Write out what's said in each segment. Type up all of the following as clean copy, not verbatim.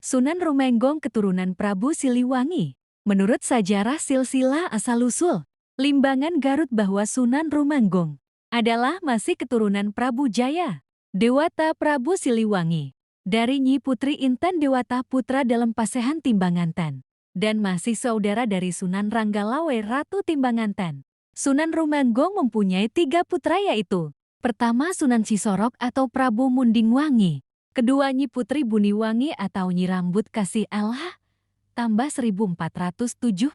Sunan Rumenggong keturunan Prabu Siliwangi. Menurut sejarah silsilah asal-usul Limbangan Garut bahwa Sunan Rumenggong adalah masih keturunan Prabu Jaya, Dewata Prabu Siliwangi, dari Nyi Putri Intan Dewata Putra dalam Pasehan Timbangantan, dan masih saudara dari Sunan Ranggalawe Ratu Timbangantan. Sunan Rumenggong mempunyai 3 putra yaitu, pertama Sunan Sisorok atau Prabu Mundingwangi, kedua Nyi Putri Buniwangi atau Nyi Rambut Kasih Allah, tambah 1470.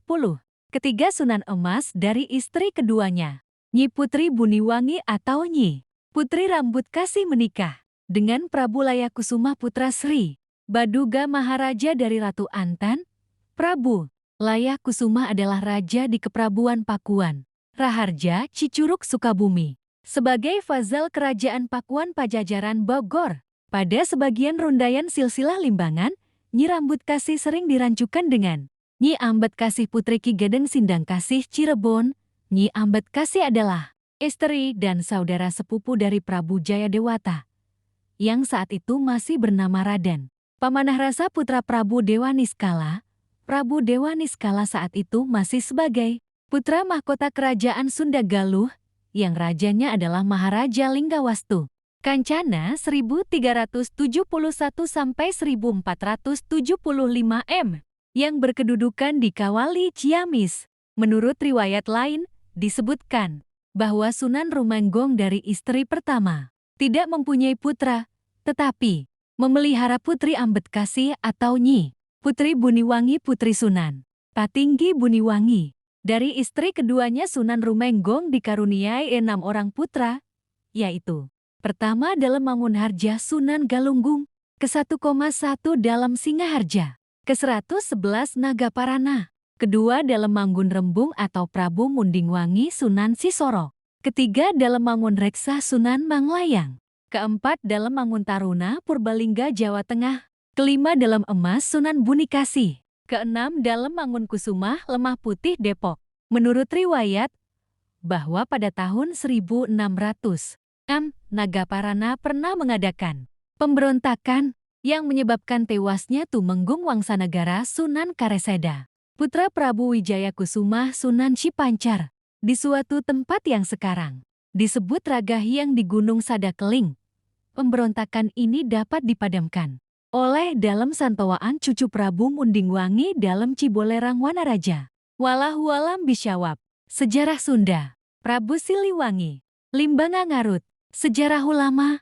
Ketiga Sunan Emas dari istri keduanya, Nyi Putri Buniwangi atau Nyi Putri Rambut Kasih menikah dengan Prabu Layakusuma putra Sri Baduga Maharaja dari Ratu Antan. Prabu Layakusuma adalah raja di Keprabuan Pakuan, Raharja, Cicurug, Sukabumi, sebagai Fazal Kerajaan Pakuan Pajajaran Bogor. Pada sebagian rundayan silsilah Limbangan, Nyi Rambut Kasih sering dirancukan dengan Nyi Ambet Kasih Putri Ki Gedeng Sindang Kasih Cirebon. Nyi Ambet Kasih adalah istri dan saudara sepupu dari Prabu Jaya Dewata, yang saat itu masih bernama Raden Pamanah Rasa putra Prabu Dewa Niskala. Prabu Dewa Niskala saat itu masih sebagai putra mahkota kerajaan Sunda Galuh, yang rajanya adalah Maharaja Linggawastu Kancana 1371–1475 M, yang berkedudukan di Kawali Ciamis. Menurut riwayat lain, disebutkan bahwa Sunan Rumenggong dari istri pertama tidak mempunyai putra, tetapi memelihara Putri Ambet Kasih atau Nyi Putri Buniwangi Putri Sunan Patinggi Buniwangi. Dari istri keduanya Sunan Rumenggong dikaruniai 6 orang putra, yaitu pertama dalam Mangunharja Sunan Galunggung, ke-1,1 dalam Singaharja, ke-111 Nagaparana, kedua dalam Manggun Rembung atau Prabu Mundingwangi Sunan Sisorok, ketiga dalam Mangun Reksa Sunan Manglayang, keempat dalam Mangun Taruna Purbalingga Jawa Tengah, kelima dalam Emas Sunan Bunikasih, keenam dalam Mangun Kusuma Lemah Putih Depok. Menurut riwayat bahwa pada tahun 1600 Nagaparana pernah mengadakan pemberontakan yang menyebabkan tewasnya Tumenggung Wangsanegara Sunan Kareseda, putra Prabu Wijaya Kusuma Sunan Cipancar, di suatu tempat yang sekarang disebut Ragahyang di Gunung Sadakeling. Pemberontakan ini dapat dipadamkan oleh dalam santowaan cucu Prabu Mundingwangi dalam Cibolerang Wanaraja. Wallahualam bisyawab. Sejarah Sunda, Prabu Siliwangi, Limbangan Garut, Sejarah Ulama,